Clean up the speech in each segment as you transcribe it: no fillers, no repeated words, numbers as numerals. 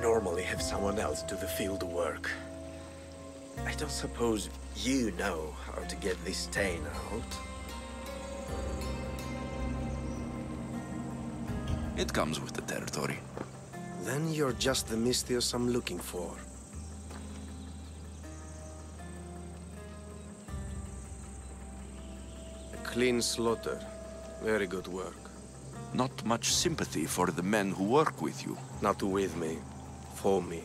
normally have someone else do the field work. I don't suppose you know how to get this stain out. It comes with the territory. Then you're just the Misthios I'm looking for. A clean slaughter. Very good work. Not much sympathy for the men who work with you. Not with me. For me.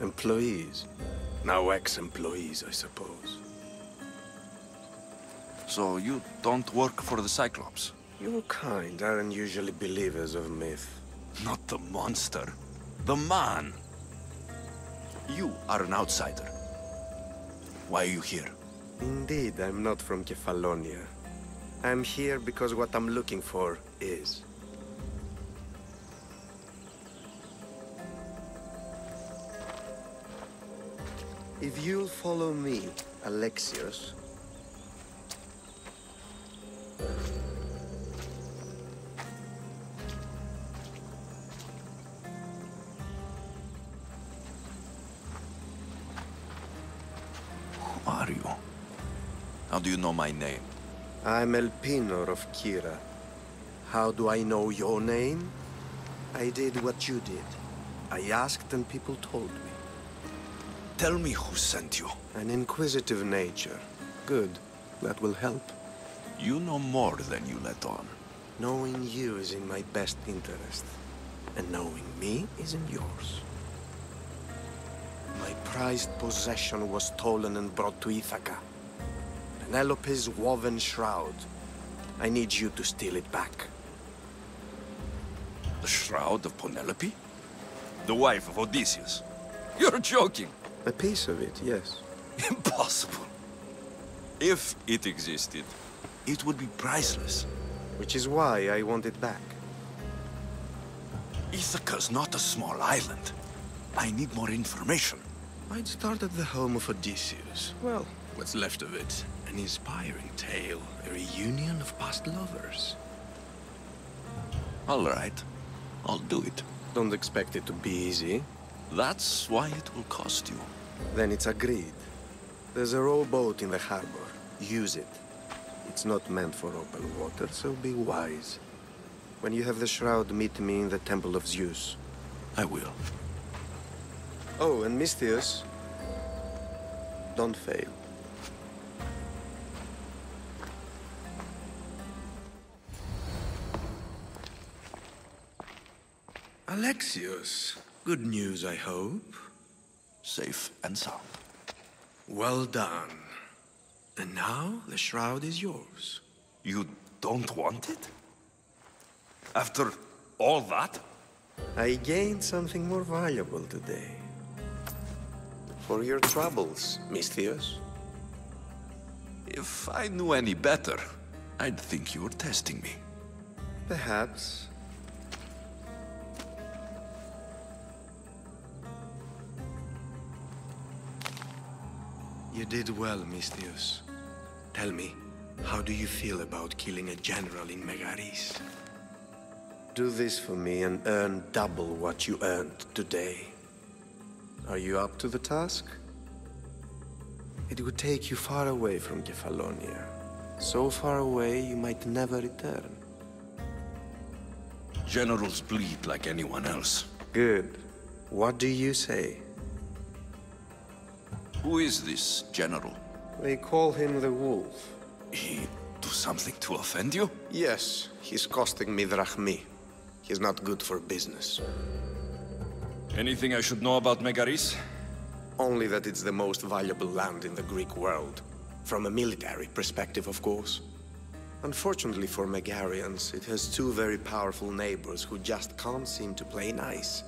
Employees. Now ex-employees, I suppose. So you don't work for the Cyclops? Your kind aren't usually believers of myth. Not the monster. The man. You are an outsider. Why are you here? Indeed, I'm not from Kefalonia. I'm here because what I'm looking for is. If you'll follow me, Alexios... Who are you? How do you know my name? I'm Elpinor of Kira. How do I know your name? I did what you did. I asked and people told me. Tell me who sent you. An inquisitive nature. Good. That will help. You know more than you let on. Knowing you is in my best interest. And knowing me is in yours. My prized possession was stolen and brought to Ithaca. Penelope's woven shroud. I need you to steal it back. The shroud of Penelope? The wife of Odysseus? You're joking! A piece of it, yes. Impossible. If it existed, it would be priceless. Which is why I want it back. Ithaca's not a small island. I need more information. I'd start at the home of Odysseus. Well, what's left of it. An inspiring tale, a reunion of past lovers. All right, I'll do it. Don't expect it to be easy. That's why it will cost you. Then it's agreed. There's a rowboat in the harbor. Use it. It's not meant for open water, so be wise. When you have the shroud, meet me in the Temple of Zeus. I will. Oh, and Misthios, don't fail. Alexios, good news, I hope. Safe and sound. Well done. And now, the shroud is yours. You don't want it? After all that? I gained something more valuable today. For your troubles, Misthios. If I knew any better, I'd think you were testing me. Perhaps. You did well, Misthios. Tell me, how do you feel about killing a general in Megaris? Do this for me and earn double what you earned today. Are you up to the task? It would take you far away from Kefalonia. So far away you might never return. Generals bleed like anyone else. Good. What do you say? Who is this general? They call him the Wolf. He do something to offend you? Yes, he's costing me drachmi. He's not good for business. Anything I should know about Megaris? Only that it's the most valuable land in the Greek world. From a military perspective, of course. Unfortunately for Megarians, it has two very powerful neighbors who just can't seem to play nice.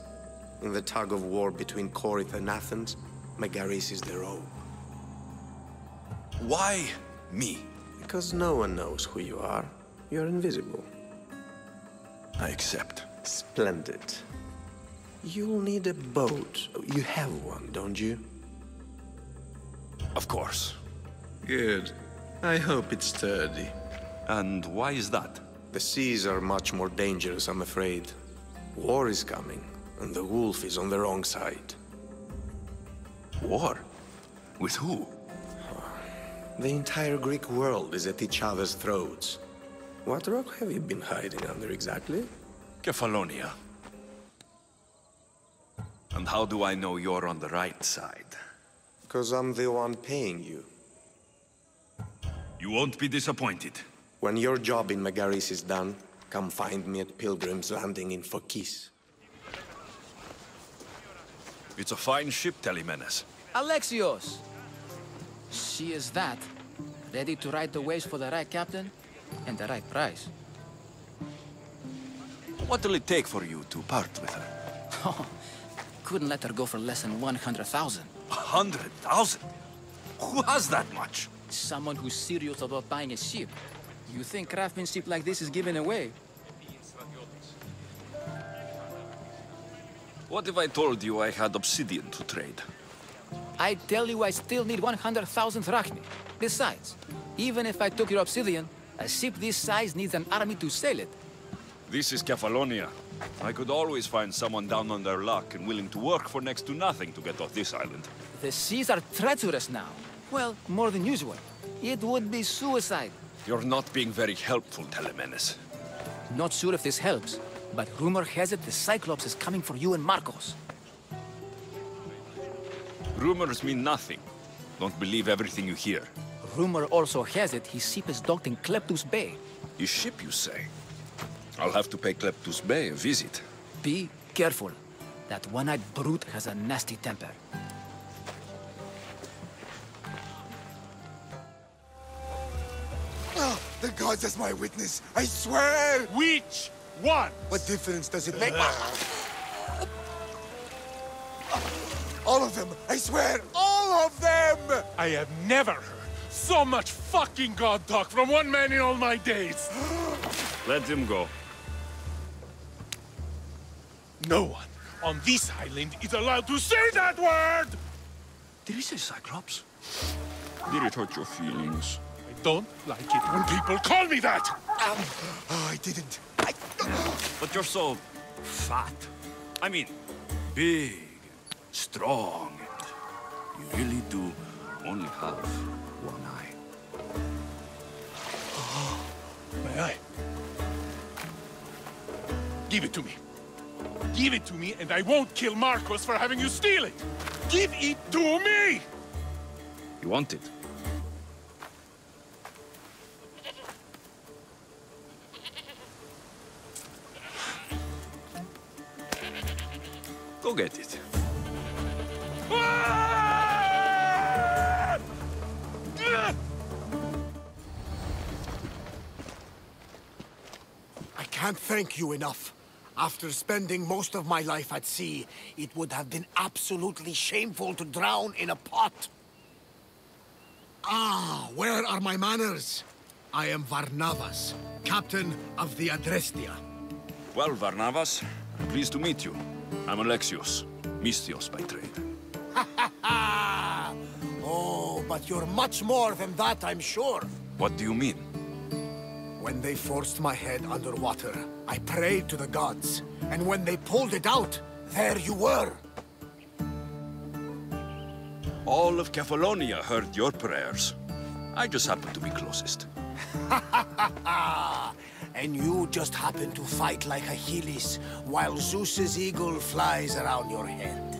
In the tug of war between Corinth and Athens, Megaris is their own. Why me? Because no one knows who you are. You're invisible. I accept. Splendid. You'll need a boat. You have one, don't you? Of course. Good. I hope it's sturdy. And why is that? The seas are much more dangerous, I'm afraid. War is coming. and the wolf is on the wrong side. War? With who? The entire Greek world is at each other's throats. What rock have you been hiding under exactly? Kefalonia. And how do I know you're on the right side? 'Cause I'm the one paying you. You won't be disappointed. When your job in Megaris is done, come find me at Pilgrim's Landing in Phokis. It's a fine ship, Telemenes. Alexios! She is that. Ready to ride the waves for the right captain and the right price. What will it take for you to part with her? Couldn't let her go for less than 100,000. 100,000? Who has that much? Someone who's serious about buying a ship. You think craftsmanship like this is given away? What if I told you I had obsidian to trade? I tell you I still need 100,000 drachmi. Besides, even if I took your obsidian, a ship this size needs an army to sail it. This is Kefalonia. I could always find someone down on their luck and willing to work for next to nothing to get off this island. The seas are treacherous now. Well, more than usual. It would be suicide. You're not being very helpful, Telemenes. Not sure if this helps, but rumor has it the Cyclops is coming for you and Marcos. Rumors mean nothing. Don't believe everything you hear. Rumor also has it his ship is docked in Kleptus Bay. His ship, you say? I'll have to pay Kleptus Bay a visit. Be careful. That one-eyed brute has a nasty temper. Oh, the gods as my witness, I swear! Which one? What difference does it make? All of them, I swear, all of them! I have never heard so much fucking god talk from one man in all my days. Let him go. No one on this island is allowed to say that word! Did he say Cyclops? Did it hurt your feelings? I don't like it when people call me that! Oh, I didn't. But you're so fat. I mean, big, strong. You really do only have one eye. My eye. Give it to me. Give it to me, and I won't kill Marcos for having you steal it! Give it to me! You want it? Go get it. I can't thank you enough. After spending most of my life at sea, it would have been absolutely shameful to drown in a pot. Ah, where are my manners? I am Varnavas, captain of the Adrestia. Well, Varnavas, pleased to meet you. I'm Alexios, Mystios by trade. Oh, but you're much more than that, I'm sure. What do you mean? When they forced my head underwater, I prayed to the gods. And when they pulled it out, there you were. All of Kefalonia heard your prayers. I just happened to be closest. And you just happen to fight like Achilles, while Zeus's eagle flies around your head.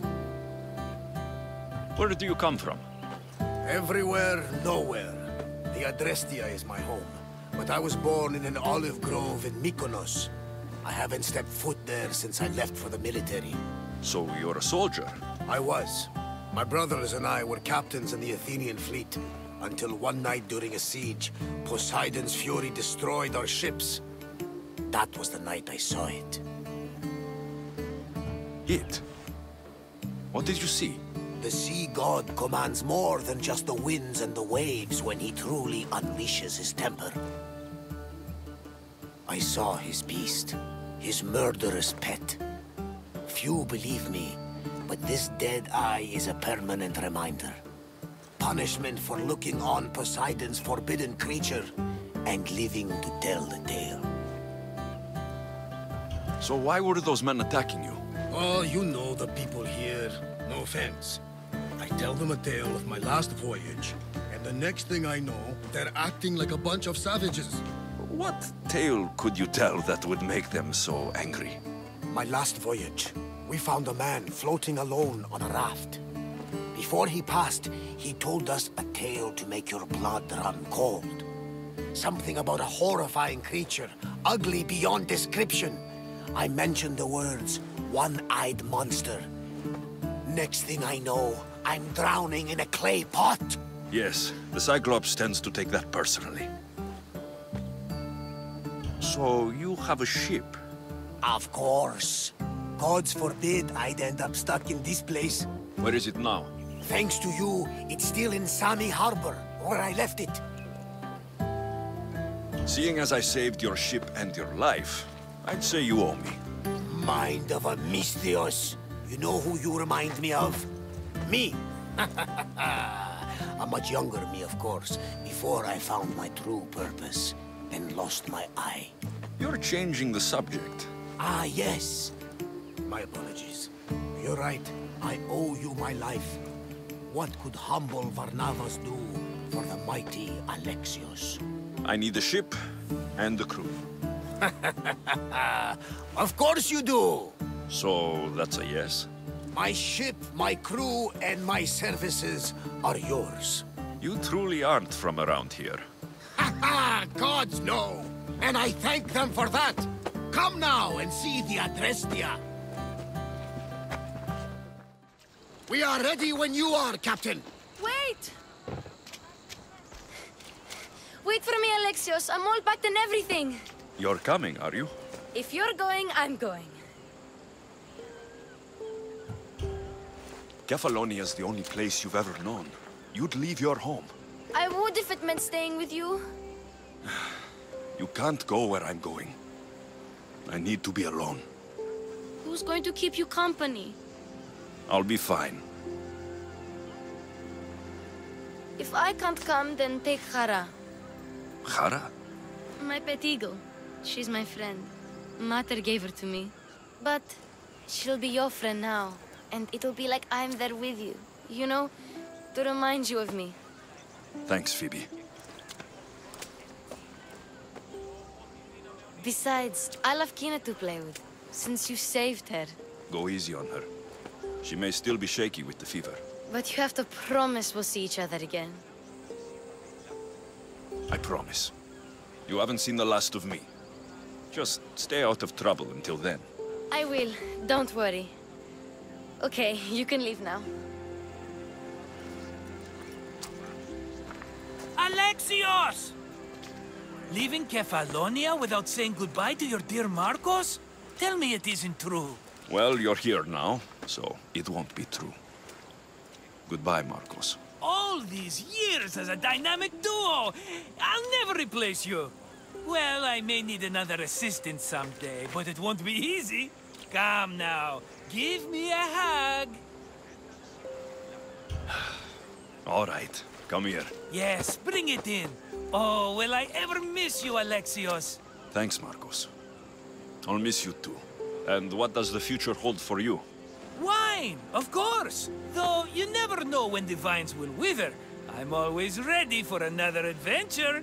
Where do you come from? Everywhere, nowhere. The Adrestia is my home. But I was born in an olive grove in Mykonos. I haven't stepped foot there since I left for the military. So you're a soldier? I was. My brothers and I were captains in the Athenian fleet. Until one night during a siege, Poseidon's fury destroyed our ships. That was the night I saw it. It? What did you see? The sea god commands more than just the winds and the waves when he truly unleashes his temper. I saw his beast, his murderous pet. Few believe me, but this dead eye is a permanent reminder. Punishment for looking on Poseidon's forbidden creature and living to tell the tale. So why were those men attacking you? Oh, you know the people here. No offense. I tell them a tale of my last voyage, and the next thing I know, they're acting like a bunch of savages. What tale could you tell that would make them so angry? My last voyage, we found a man floating alone on a raft. Before he passed, he told us a tale to make your blood run cold. Something about a horrifying creature, ugly beyond description. I mentioned the words, one-eyed monster. Next thing I know, I'm drowning in a clay pot. Yes, the Cyclops tends to take that personally. So, you have a ship? Of course. Gods forbid I'd end up stuck in this place. Where is it now? Thanks to you, it's still in Sami Harbor, where I left it. Seeing as I saved your ship and your life, I'd say you owe me. Mind of a Misthios. You know who you remind me of? Me. A much younger me, of course, before I found my true purpose and lost my eye. You're changing the subject. Ah, yes. My apologies. You're right. I owe you my life. What could humble Varnavas do for the mighty Alexios? I need a ship and a crew. Of course you do! So, that's a yes? My ship, my crew, and my services are yours. You truly aren't from around here. Ha ha! Gods no! And I thank them for that! Come now and see the Adrestia! We are ready when you are, Captain! Wait! Wait for me, Alexios. I'm all packed and everything. You're coming, are you? If you're going, I'm going. Kefalonia's the only place you've ever known. You'd leave your home. I would if it meant staying with you. You can't go where I'm going. I need to be alone. Who's going to keep you company? I'll be fine. If I can't come, then take Hara. Hara? My pet eagle. She's my friend. Mater gave her to me. But she'll be your friend now. And it'll be like I'm there with you. You know, to remind you of me. Thanks, Phoebe. Besides, I'll have Kina to play with, since you saved her. Go easy on her. She may still be shaky with the fever. But you have to promise we'll see each other again. I promise. You haven't seen the last of me. Just stay out of trouble until then. I will. Don't worry. Okay, you can leave now. Alexios! Leaving Kefalonia without saying goodbye to your dear Marcos? Tell me it isn't true. Well, you're here now, so it won't be true. Goodbye, Marcos. All these years as a dynamic duo! I'll never replace you! Well, I may need another assistant someday, but it won't be easy. Come now, give me a hug. All right, come here. Yes, bring it in. Oh, will I ever miss you, Alexios? Thanks, Marcos. I'll miss you too. And what does the future hold for you? Wine, of course. Though you never know when the vines will wither. I'm always ready for another adventure.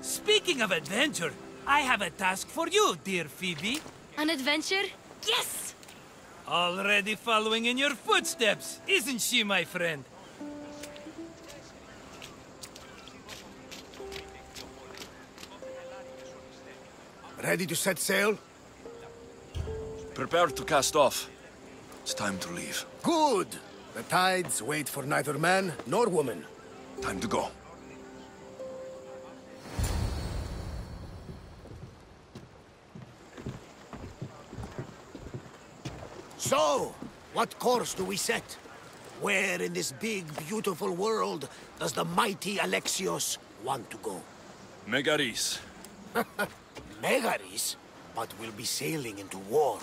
Speaking of adventure, I have a task for you, dear Phoebe. An adventure? Yes! Already following in your footsteps, isn't she, my friend? Ready to set sail? Prepare to cast off. It's time to leave. Good! The tides wait for neither man nor woman. Time to go. So, what course do we set? Where in this big, beautiful world does the mighty Alexios want to go? Megaris. Megaris? But we'll be sailing into war.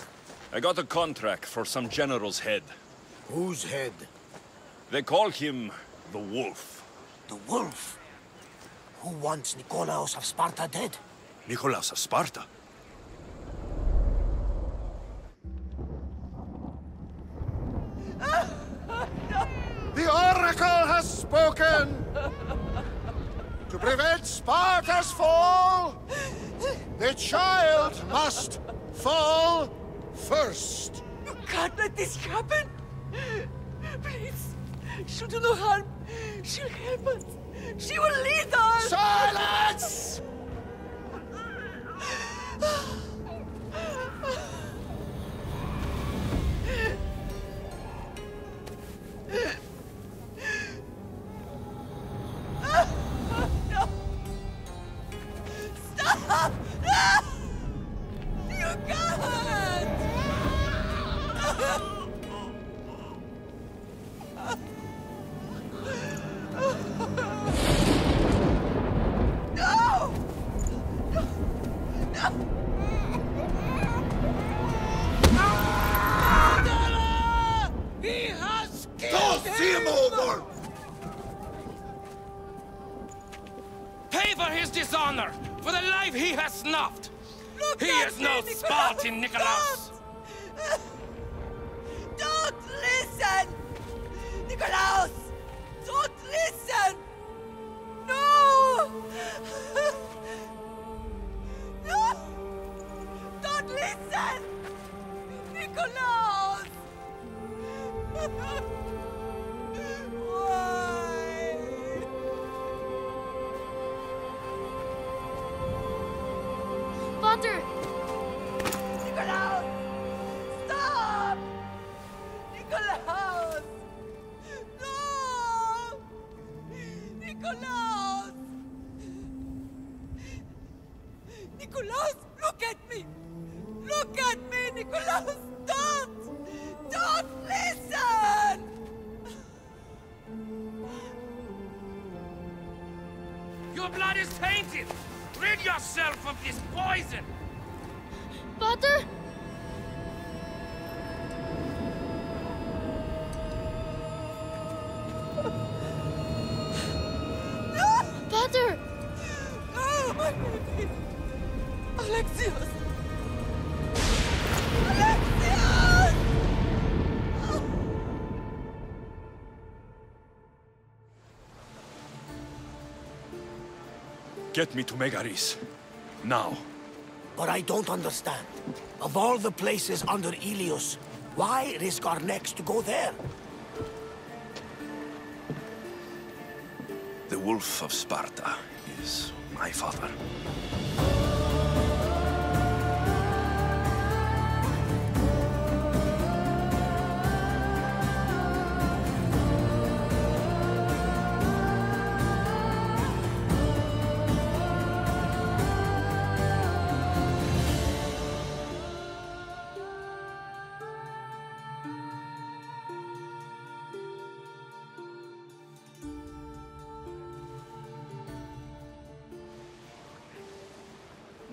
I got a contract for some general's head. Whose head? They call him the Wolf. The Wolf? Who wants Nikolaos of Sparta dead? Nikolaos of Sparta? has spoken! To prevent Sparta's fall, the child must fall first. You can't let this happen! Please, she'll do no harm. She'll help us. She will lead us! Silence! No! Stop! No! You can't! No! No! No! He has killed him! See him over! Pay for his dishonor, for the life he has snuffed. Look He at is no me, Spartan, Nikolaos. Don't listen! Nikolaos! Don't listen! No! No! Don't listen! Nikolaos! Why? Father! Nikolaos! Stop! Nikolaos! No! Nikolaos! Nikolaos, look at me! Look at me, Nikolaos! Don't! Don't listen! Your blood is tainted. Rid yourself of this poison. Father? Father! Oh, my baby! Alexios! Alexios! Get me to Megaris. Now. But I don't understand. Of all the places under Ilios, why risk our necks to go there? The Wolf of Sparta is my father.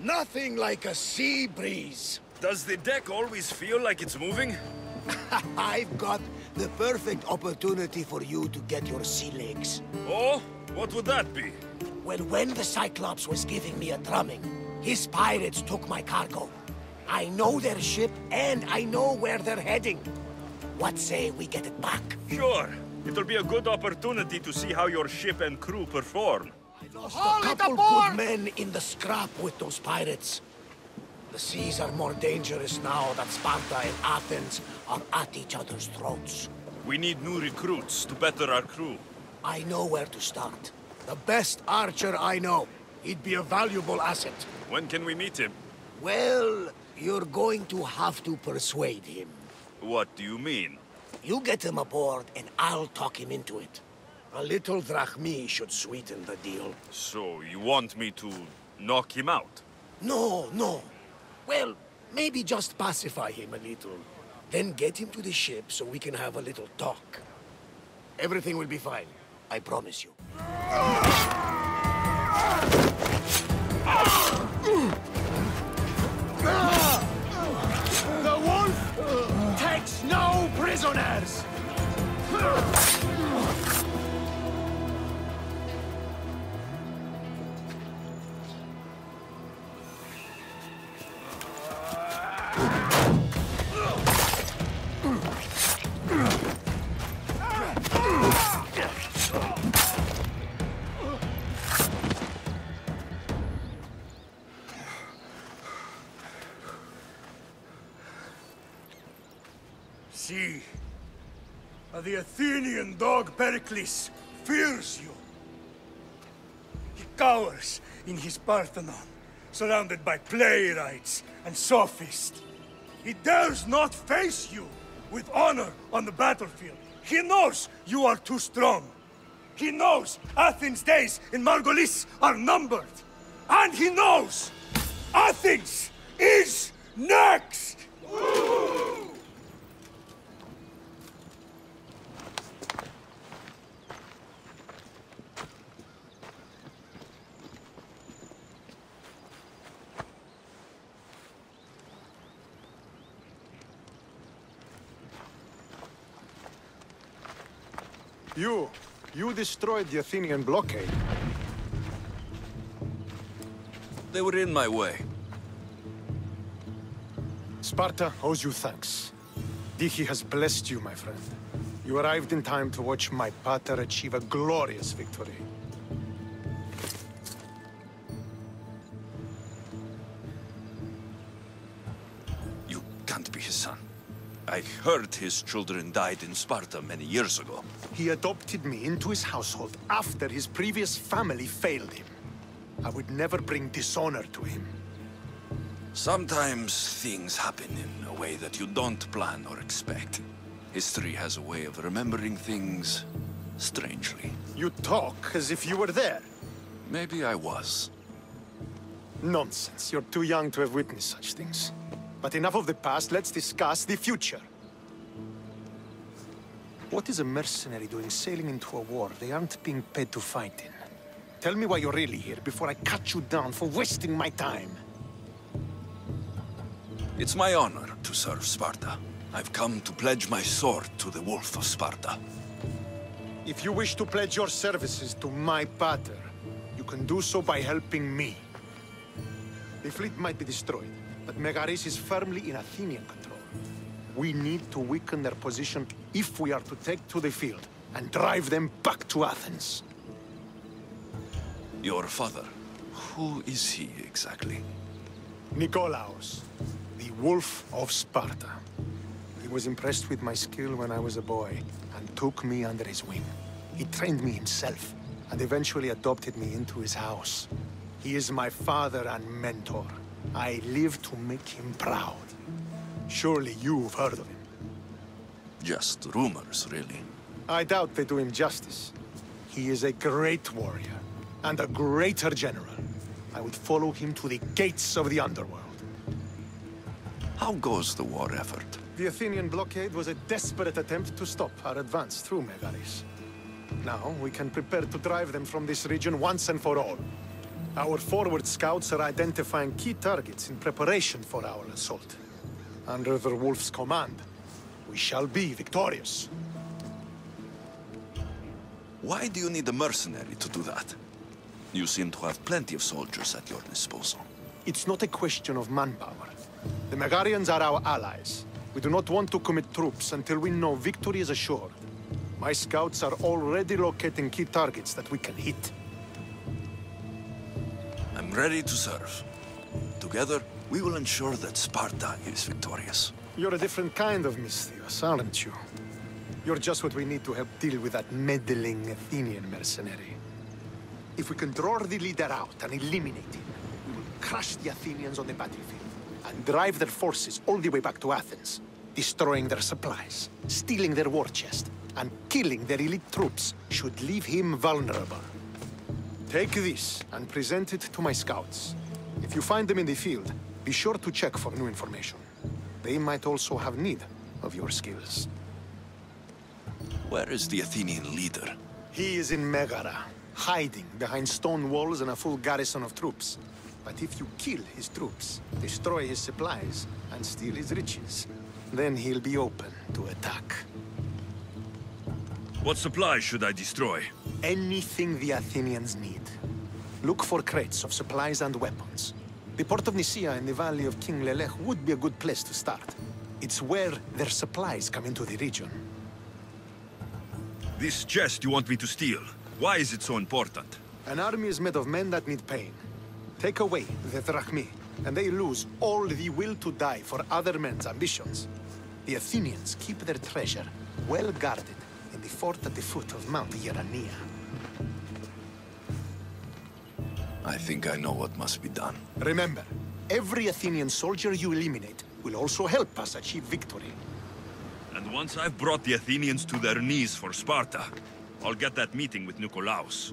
Nothing like a sea breeze. Does the deck always feel like it's moving? I've got the perfect opportunity for you to get your sea legs. Oh? What would that be? Well, when the Cyclops was giving me a drumming, his pirates took my cargo. I know their ship, and I know where they're heading. What say we get it back? Sure. It'll be a good opportunity to see how your ship and crew perform. I lost a couple good men in the scrap with those pirates. The seas are more dangerous now that Sparta and Athens are at each other's throats. We need new recruits to better our crew. I know where to start. The best archer I know. He'd be a valuable asset. When can we meet him? Well, you're going to have to persuade him. What do you mean? You get him aboard, and I'll talk him into it. A little drachmi should sweeten the deal. So, you want me to knock him out? No, no. Well, maybe just pacify him a little. Then get him to the ship so we can have a little talk. Everything will be fine. I promise you. The wolf takes no prisoners! See, the Athenian dog Pericles fears you. He cowers in his Parthenon, surrounded by playwrights and sophists. He dares not face you with honor on the battlefield. He knows you are too strong. He knows Athens' days in Margolis are numbered. And he knows Athens is next! You destroyed the Athenian blockade. They were in my way. Sparta owes you thanks. Diki has blessed you, my friend. You arrived in time to watch my pater achieve a glorious victory. You can't be his son. I heard his children died in Sparta many years ago. He adopted me into his household after his previous family failed him. I would never bring dishonor to him. Sometimes things happen in a way that you don't plan or expect. History has a way of remembering things strangely. You talk as if you were there. Maybe I was. Nonsense. You're too young to have witnessed such things. But enough of the past, let's discuss the future. What is a mercenary doing sailing into a war they aren't being paid to fight in? Tell me why you're really here before I cut you down for wasting my time. It's my honor to serve Sparta. I've come to pledge my sword to the Wolf of Sparta. If you wish to pledge your services to my pater, you can do so by helping me. The fleet might be destroyed, but Megaris is firmly in Athenian control. We need to weaken their position if we are to take to the field and drive them back to Athens. Your father, who is he exactly? Nikolaos, the Wolf of Sparta. He was impressed with my skill when I was a boy and took me under his wing. He trained me himself and eventually adopted me into his house. He is my father and mentor. I live to make him proud. Surely you've heard of him. Just rumors, really. I doubt they do him justice. He is a great warrior and a greater general. I would follow him to the gates of the underworld. How goes the war effort? The Athenian blockade was a desperate attempt to stop our advance through Megaris. Now we can prepare to drive them from this region once and for all. Our forward scouts are identifying key targets in preparation for our assault. Under the Wolf's command, we shall be victorious. Why do you need a mercenary to do that? You seem to have plenty of soldiers at your disposal. It's not a question of manpower. The Megarians are our allies. We do not want to commit troops until we know victory is assured. My scouts are already locating key targets that we can hit. I'm ready to serve. Together, we will ensure that Sparta is victorious. You're a different kind of Misthios, aren't you? You're just what we need to help deal with that meddling Athenian mercenary. If we can draw the leader out and eliminate him, we will crush the Athenians on the battlefield and drive their forces all the way back to Athens, destroying their supplies, stealing their war chest, and killing their elite troops should leave him vulnerable. Take this and present it to my scouts. If you find them in the field, be sure to check for new information. They might also have need of your skills. Where is the Athenian leader? He is in Megara, hiding behind stone walls and a full garrison of troops. But if you kill his troops, destroy his supplies, and steal his riches, then he'll be open to attack. What supplies should I destroy? Anything the Athenians need. Look for crates of supplies and weapons. The port of Nicaea in the valley of King Lelech would be a good place to start. It's where their supplies come into the region. This chest you want me to steal, why is it so important? An army is made of men that need pain. Take away the drachmi, and they lose all the will to die for other men's ambitions. The Athenians keep their treasure well guarded in the fort at the foot of Mount Ierania. I think I know what must be done. Remember, every Athenian soldier you eliminate will also help us achieve victory. And once I've brought the Athenians to their knees for Sparta, I'll get that meeting with Nikolaos.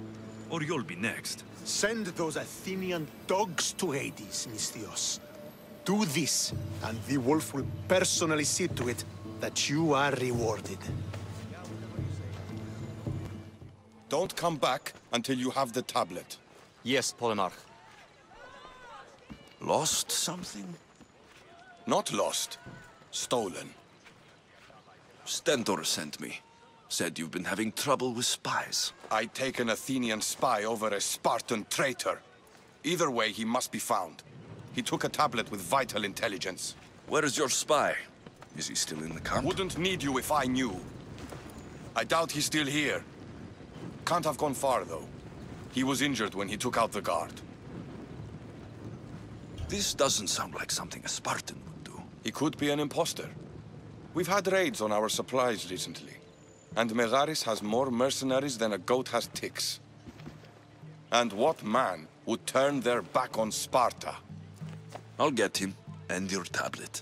Or you'll be next. Send those Athenian dogs to Hades, Misthios. Do this, and the wolf will personally see to it that you are rewarded. Don't come back until you have the tablet. Yes, Polemarch. Lost something? Not lost. Stolen. Stentor sent me. Said you've been having trouble with spies. I take an Athenian spy over a Spartan traitor. Either way, he must be found. He took a tablet with vital intelligence. Where is your spy? Is he still in the camp? Wouldn't need you if I knew. I doubt he's still here. Can't have gone far, though. He was injured when he took out the guard. This doesn't sound like something a Spartan would do. He could be an imposter. We've had raids on our supplies recently. And Megaris has more mercenaries than a goat has ticks. And what man would turn their back on Sparta? I'll get him, and your tablet.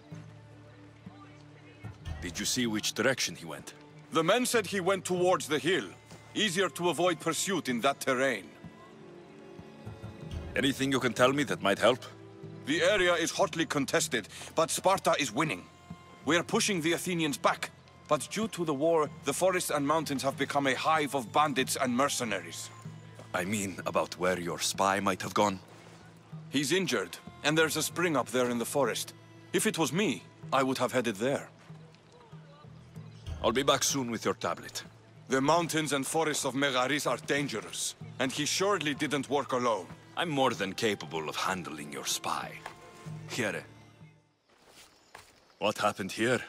Did you see which direction he went? The men said he went towards the hill. Easier to avoid pursuit in that terrain. Anything you can tell me that might help? The area is hotly contested, but Sparta is winning. We're pushing the Athenians back. But due to the war, the forests and mountains have become a hive of bandits and mercenaries. I mean, about where your spy might have gone? He's injured, and there's a spring up there in the forest. If it was me, I would have headed there. I'll be back soon with your tablet. The mountains and forests of Megaris are dangerous, and he surely didn't work alone. I'm more than capable of handling your spy. Here. What happened here?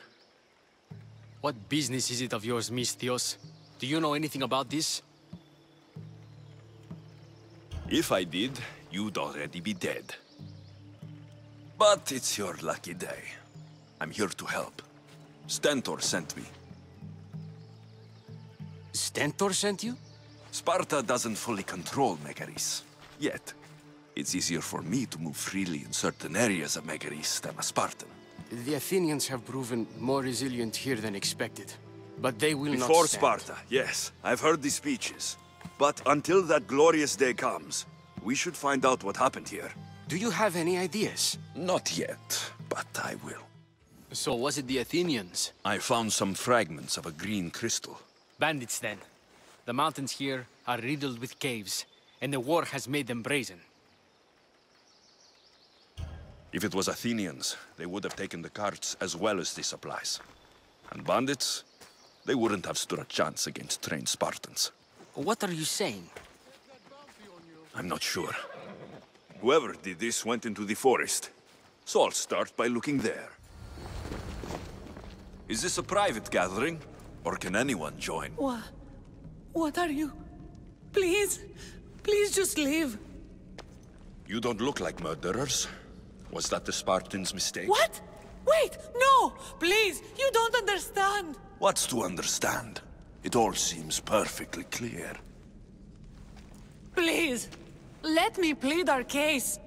What business is it of yours, Misthios? Do you know anything about this? If I did, you'd already be dead. But it's your lucky day. I'm here to help. Stentor sent me. Stentor sent you? Sparta doesn't fully control Megaris. Yet. It's easier for me to move freely in certain areas of Megaris than a Spartan. The Athenians have proven more resilient here than expected. But they will not Before stand. Sparta, yes. I've heard the speeches. But until that glorious day comes, we should find out what happened here. Do you have any ideas? Not yet, but I will. So was it the Athenians? I found some fragments of a green crystal. Bandits, then. The mountains here are riddled with caves, and the war has made them brazen. If it was Athenians, they would have taken the carts as well as the supplies. And bandits, they wouldn't have stood a chance against trained Spartans. What are you saying? I'm not sure. Whoever did this went into the forest. So I'll start by looking there. Is this a private gathering? Or can anyone join? What are you? Please, please just leave. You don't look like murderers. Was that the Spartans' mistake? What? Wait, no! Please, you don't understand. What's to understand? It all seems perfectly clear. Please, let me plead our case.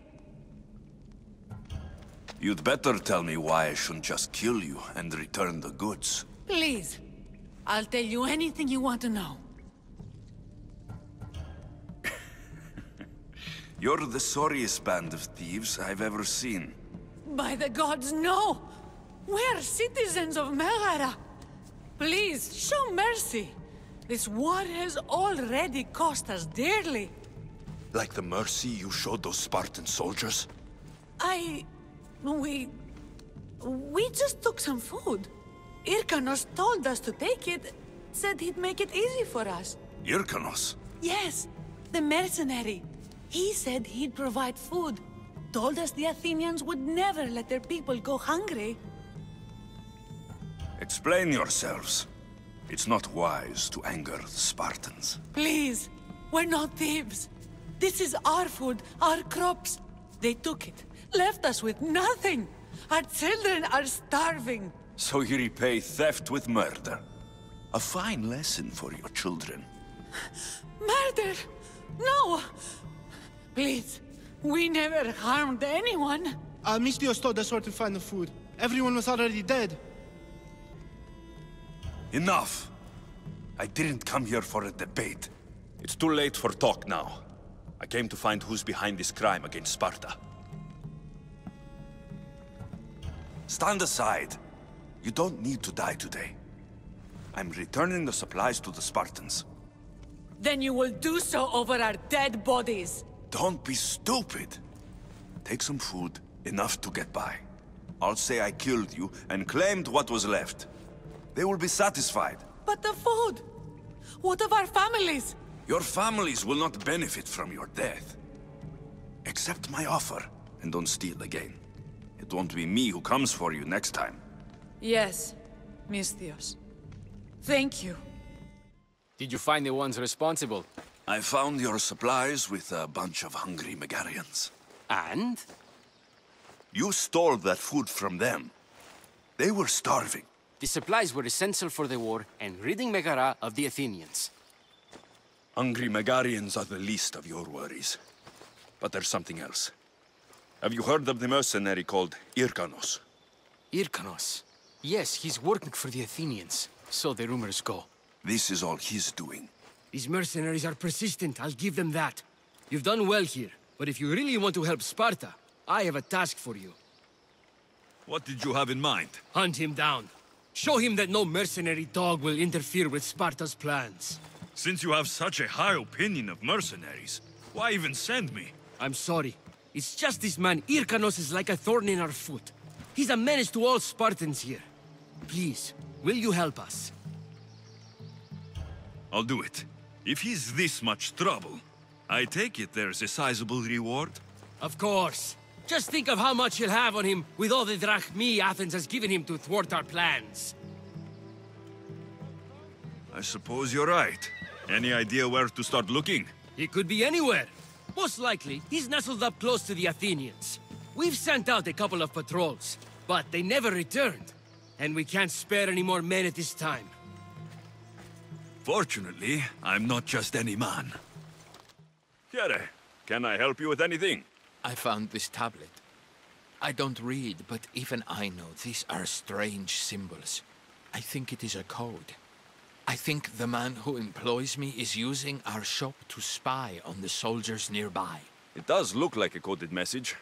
You'd better tell me why I shouldn't just kill you and return the goods. Please, I'll tell you anything you want to know. You're the sorriest band of thieves I've ever seen. By the gods, no! We're citizens of Megara. Please, show mercy. This war has already cost us dearly. Like the mercy you showed those Spartan soldiers? We just took some food. Irkanos told us to take it, said he'd make it easy for us. Irkanos? Yes, the mercenary. He said he'd provide food. Told us the Athenians would never let their people go hungry. Explain yourselves. It's not wise to anger the Spartans. Please, we're not thieves. This is our food, our crops. They took it, left us with nothing. Our children are starving. So you repay theft with murder. A fine lesson for your children. Murder! No! Please, we never harmed anyone. Misthios told us where to find the food. Everyone was already dead. Enough! I didn't come here for a debate. It's too late for talk now. I came to find who's behind this crime against Sparta. Stand aside. You don't need to die today. I'm returning the supplies to the Spartans. Then you will do so over our dead bodies. Don't be stupid. Take some food, enough to get by. I'll say I killed you and claimed what was left. They will be satisfied. But the food! What of our families? Your families will not benefit from your death. Accept my offer, and don't steal again. It won't be me who comes for you next time. Yes, Misthios. Thank you. Did you find the ones responsible? I found your supplies with a bunch of hungry Megarians. And? You stole that food from them. They were starving. The supplies were essential for the war and ridding Megara of the Athenians. Hungry Megarians are the least of your worries. But there's something else. Have you heard of the mercenary called Irkanos? Irkanos? Yes, he's working for the Athenians. So the rumors go. This is all he's doing. These mercenaries are persistent, I'll give them that. You've done well here, but if you really want to help Sparta, I have a task for you. What did you have in mind? Hunt him down. Show him that no mercenary dog will interfere with Sparta's plans. Since you have such a high opinion of mercenaries, why even send me? I'm sorry. It's just this man, Irkanos, is like a thorn in our foot. He's a menace to all Spartans here. Please, will you help us? I'll do it. If he's this much trouble, I take it there's a sizable reward? Of course. Just think of how much he'll have on him with all the drachmi Athens has given him to thwart our plans. I suppose you're right. Any idea where to start looking? He could be anywhere. Most likely, he's nestled up close to the Athenians. We've sent out a couple of patrols, but they never returned. And we can't spare any more men at this time. Fortunately, I'm not just any man. Here, can I help you with anything? I found this tablet. I don't read, but even I know these are strange symbols. I think it is a code. I think the man who employs me is using our shop to spy on the soldiers nearby. It does look like a coded message.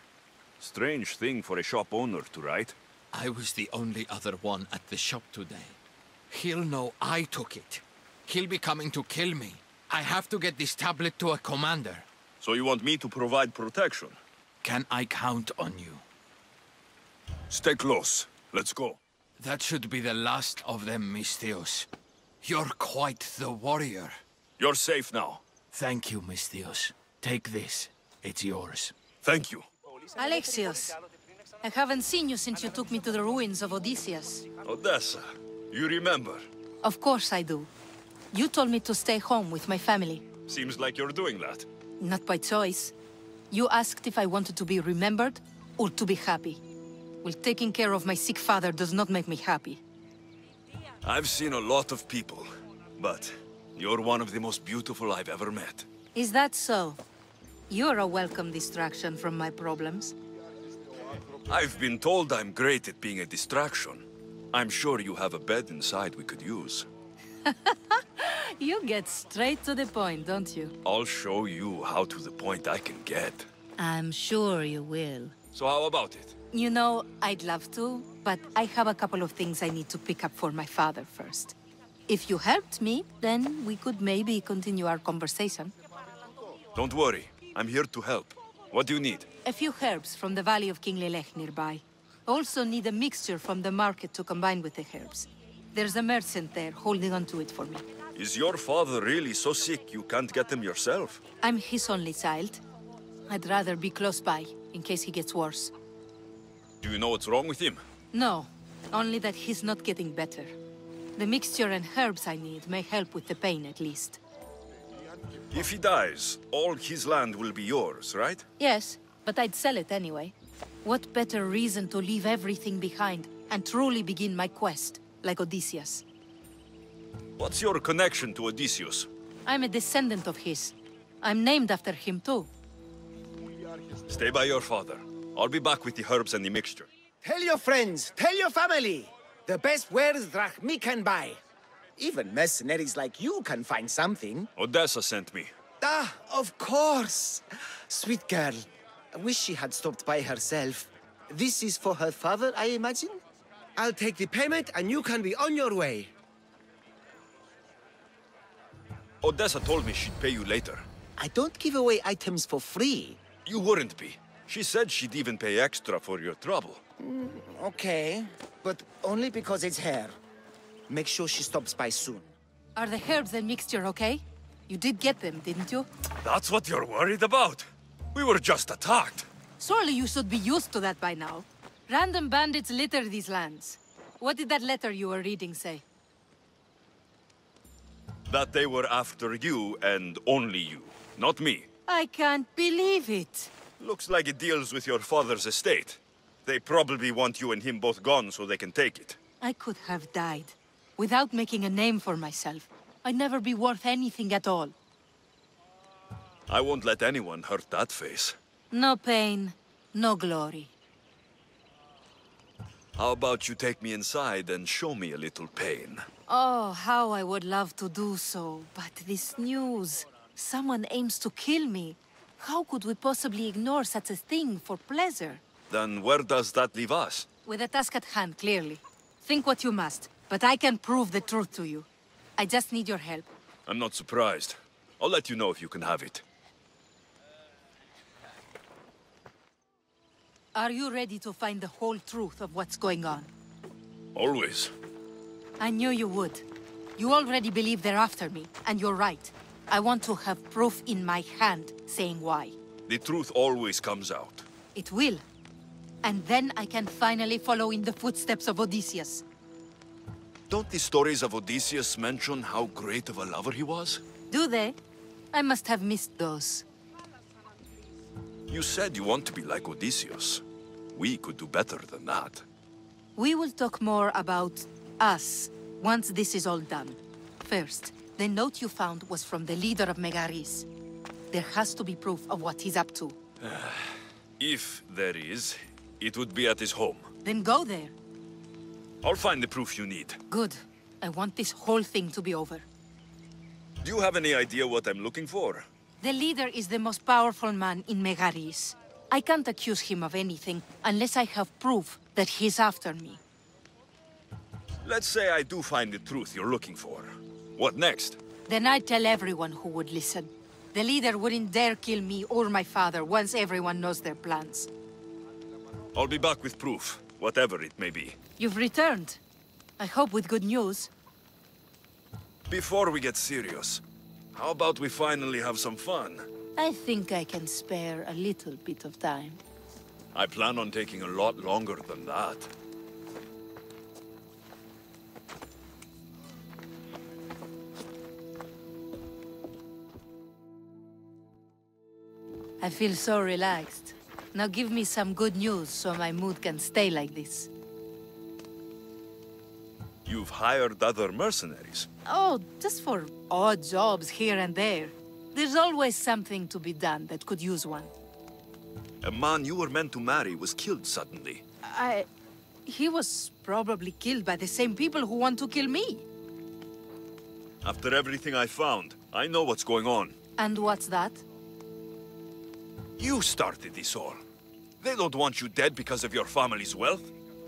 Strange thing for a shop owner to write. I was the only other one at the shop today. He'll know I took it. He'll be coming to kill me. I have to get this tablet to a commander. So you want me to provide protection? Can I count on you? Stay close. Let's go. That should be the last of them, Misthios. You're quite the warrior. You're safe now. Thank you, Misthios. Take this. It's yours. Thank you. Alexios, I haven't seen you since you took me to the ruins of Odysseus. Odessa, you remember? Of course I do. You told me to stay home with my family. Seems like you're doing that. Not by choice. You asked if I wanted to be remembered or to be happy. Well, taking care of my sick father does not make me happy. I've seen a lot of people, but you're one of the most beautiful I've ever met. Is that so? You're a welcome distraction from my problems. I've been told I'm great at being a distraction. I'm sure you have a bed inside we could use. You get straight to the point, don't you? I'll show you how to the point I can get. I'm sure you will. So how about it? You know, I'd love to, but I have a couple of things I need to pick up for my father first. If you helped me, then we could maybe continue our conversation. Don't worry. I'm here to help. What do you need? A few herbs from the valley of King Lelech nearby. Also need a mixture from the market to combine with the herbs. There's a merchant there holding on to it for me. Is your father really so sick you can't get him yourself? I'm his only child. I'd rather be close by, in case he gets worse. Do you know what's wrong with him? No, only that he's not getting better. The mixture and herbs I need may help with the pain, at least. If he dies, all his land will be yours, right? Yes, but I'd sell it anyway. What better reason to leave everything behind and truly begin my quest, like Odysseus. What's your connection to Odysseus? I'm a descendant of his. I'm named after him too. Stay by your father. I'll be back with the herbs and the mixture. Tell your friends, tell your family. The best wares drachmi can buy. Even mercenaries like you can find something. Odessa sent me. Ah, of course. Sweet girl. I wish she had stopped by herself. This is for her father, I imagine? I'll take the payment and you can be on your way. Odessa told me she'd pay you later. I don't give away items for free. You wouldn't be. She said she'd even pay extra for your trouble. Okay, but only because it's her. Make sure she stops by soon. Are the herbs and mixture okay? You did get them, didn't you? That's what you're worried about? We were just attacked. Surely you should be used to that by now. Random bandits litter these lands. What did that letter you were reading say? That they were after you and only you, not me. I can't believe it. Looks like it deals with your father's estate. They probably want you and him both gone so they can take it. I could have died. Without making a name for myself, I'd never be worth anything at all. I won't let anyone hurt that face. No pain, no glory. How about you take me inside and show me a little pain? Oh, how I would love to do so, but this news... Someone aims to kill me. How could we possibly ignore such a thing for pleasure? Then where does that leave us? With a task at hand, clearly. Think what you must, but I can prove the truth to you. I just need your help. I'm not surprised. I'll let you know if you can have it. Are you ready to find the whole truth of what's going on? Always. I knew you would. You already believe they're after me, and you're right. I want to have proof in my hand saying why. The truth always comes out. It will. And then I can finally follow in the footsteps of Odysseus. Don't the stories of Odysseus mention how great of a lover he was? Do they? I must have missed those. You said you want to be like Odysseus. We could do better than that. We will talk more about us once this is all done. First, the note you found was from the leader of Megaris. There has to be proof of what he's up to. If there is, it would be at his home. Then go there. I'll find the proof you need. Good. I want this whole thing to be over. Do you have any idea what I'm looking for? The leader is the most powerful man in Megaris. I can't accuse him of anything unless I have proof that he's after me. Let's say I do find the truth you're looking for. What next? Then I'd tell everyone who would listen. The leader wouldn't dare kill me or my father once everyone knows their plans. I'll be back with proof, whatever it may be. You've returned. I hope with good news. Before we get serious, how about we finally have some fun? I think I can spare a little bit of time. I plan on taking a lot longer than that. I feel so relaxed. Now give me some good news so my mood can stay like this. You've hired other mercenaries. Oh, just for odd jobs here and there. There's always something to be done that could use one. A man you were meant to marry was killed suddenly. He was probably killed by the same people who want to kill me. After everything I found, I know what's going on. And what's that? You started this all. They don't want you dead because of your family's wealth.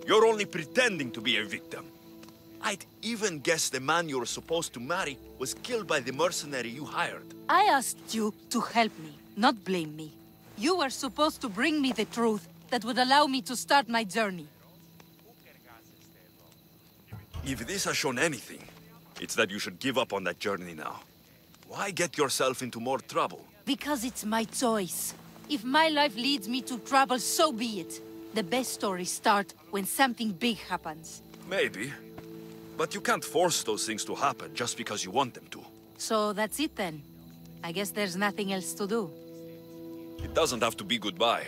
You're only pretending to be a victim. I'd even guess the man you were supposed to marry was killed by the mercenary you hired. I asked you to help me, not blame me. You were supposed to bring me the truth that would allow me to start my journey. If this has shown anything, it's that you should give up on that journey now. Why get yourself into more trouble? Because it's my choice. If my life leads me to trouble, so be it. The best stories start when something big happens. Maybe. But you can't force those things to happen just because you want them to. So that's it then. I guess there's nothing else to do. It doesn't have to be goodbye.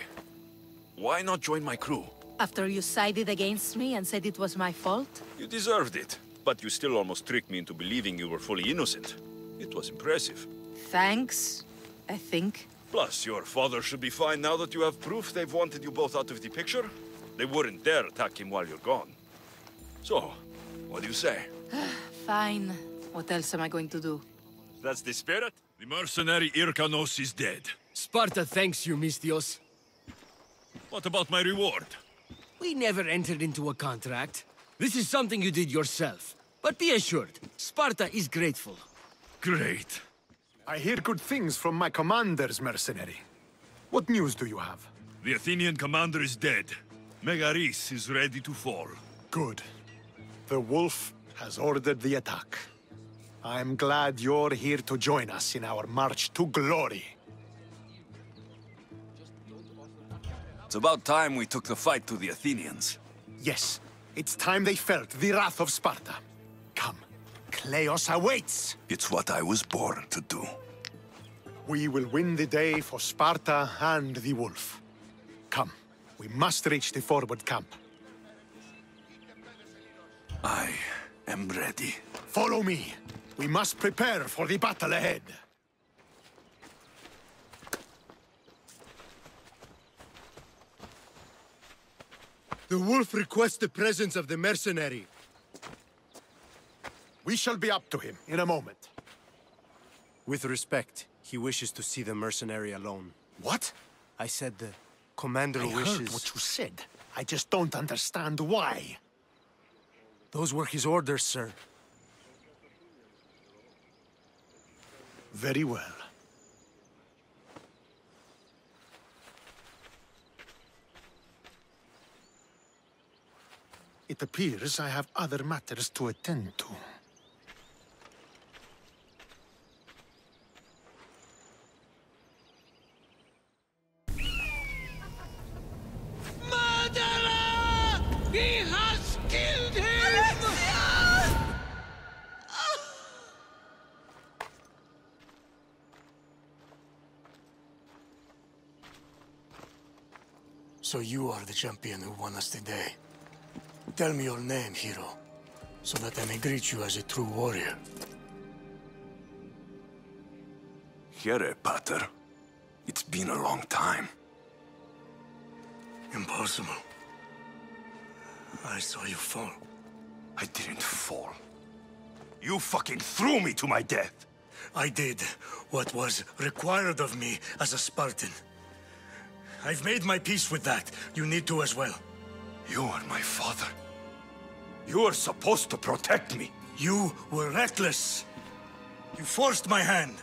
Why not join my crew? After you sided against me and said it was my fault? You deserved it, but you still almost tricked me into believing you were fully innocent. It was impressive. Thanks, I think. Plus, your father should be fine now that you have proof they've wanted you both out of the picture. They wouldn't dare attack him while you're gone. So, what do you say? Fine. What else am I going to do? That's the spirit? The mercenary Irkanos is dead. Sparta thanks you, Misthios. What about my reward? We never entered into a contract. This is something you did yourself. But be assured, Sparta is grateful. Great. I hear good things from my commanders, mercenary. What news do you have? The Athenian commander is dead. Megaris is ready to fall. Good. The wolf has ordered the attack. I'm glad you're here to join us in our march to glory. It's about time we took the fight to the Athenians. Yes, it's time they felt the wrath of Sparta. Come, Kleos awaits! It's what I was born to do. We will win the day for Sparta and the wolf. Come, we must reach the forward camp. I am ready. Follow me. We must prepare for the battle ahead. The wolf requests the presence of the mercenary. We shall be up to him in a moment. With respect, he wishes to see the mercenary alone. What? I said the commander wishes... I heard what you said. I just don't understand why. Those were his orders, sir. Very well. It appears I have other matters to attend to. Murderer! He has killed him! So you are the champion who won us today. Tell me your name, hero, so that I may greet you as a true warrior. Here, Pater. It's been a long time. Impossible. I saw you fall. I didn't fall. You fucking threw me to my death! I did what was required of me as a Spartan. I've made my peace with that. You need to as well. You are my father. You are supposed to protect me. You were reckless. You forced my hand.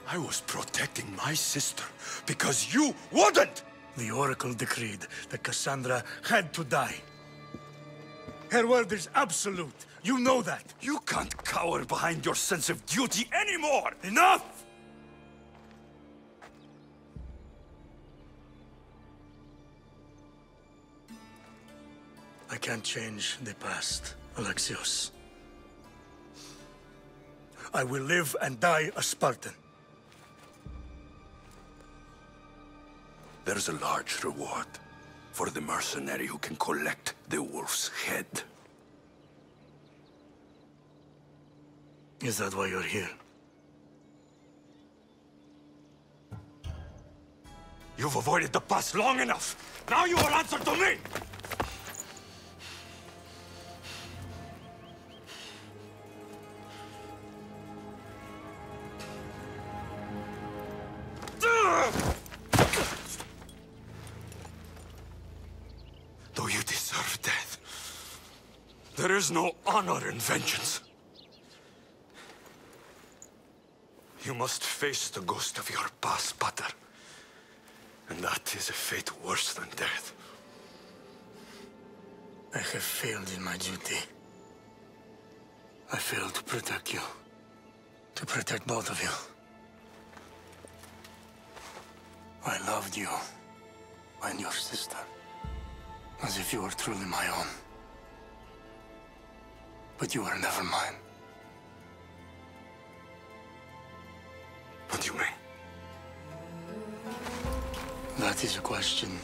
I was protecting my sister because you wouldn't! The Oracle decreed that Cassandra had to die. Her word is absolute. You know that. You can't cower behind your sense of duty anymore! Enough! I can't change the past, Alexios. I will live and die a Spartan. There's a large reward for the mercenary who can collect the wolf's head. Is that why you're here? You've avoided the past long enough! Now you will answer to me! Though you deserve death, there is no honor in vengeance. You must face the ghost of your past, Pater. And that is a fate worse than death. I have failed in my duty. I failed to protect you. To protect both of you. I loved you and your sister as if you were truly my own. But you were never mine. What do you mean? That is a question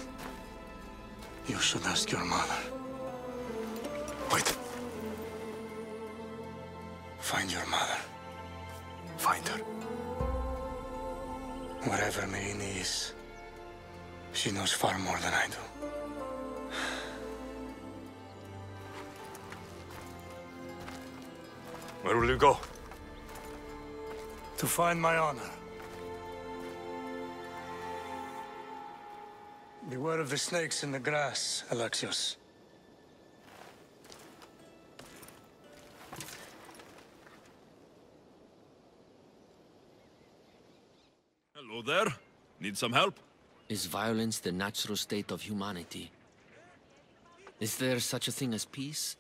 You should ask your mother. Wait. Find your mother. Find her. Wherever Merini is, she knows far more than I do. Where will you go? To find my honor. Beware of the snakes in the grass, Alexios. Hello there. Need some help? Is violence the natural state of humanity? Is there such a thing as peace?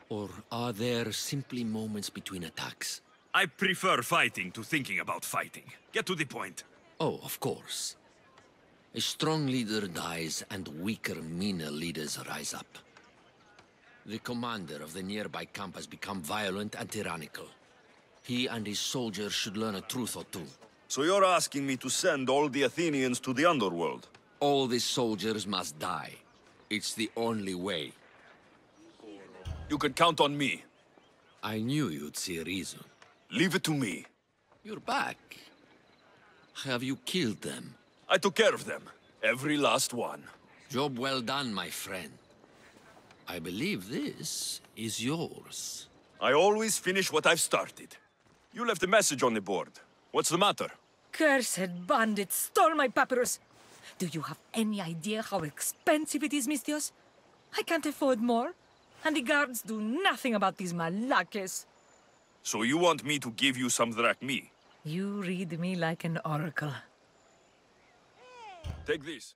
Or are there simply moments between attacks? I prefer fighting to thinking about fighting. Get to the point. Oh, of course. A strong leader dies and weaker, meaner leaders rise up. The commander of the nearby camp has become violent and tyrannical. He and his soldiers should learn a truth or two. So you're asking me to send all the Athenians to the underworld? All the soldiers must die. It's the only way. You can count on me. I knew you'd see reason. Leave it to me. You're back. Have you killed them? I took care of them. Every last one. Job well done, my friend. I believe this is yours. I always finish what I've started. You left a message on the board. What's the matter? Cursed bandits stole my papyrus. Do you have any idea how expensive it is, Misthios? I can't afford more. And the guards do nothing about these malakes. So you want me to give you some drachmi? You read me like an oracle. Take this.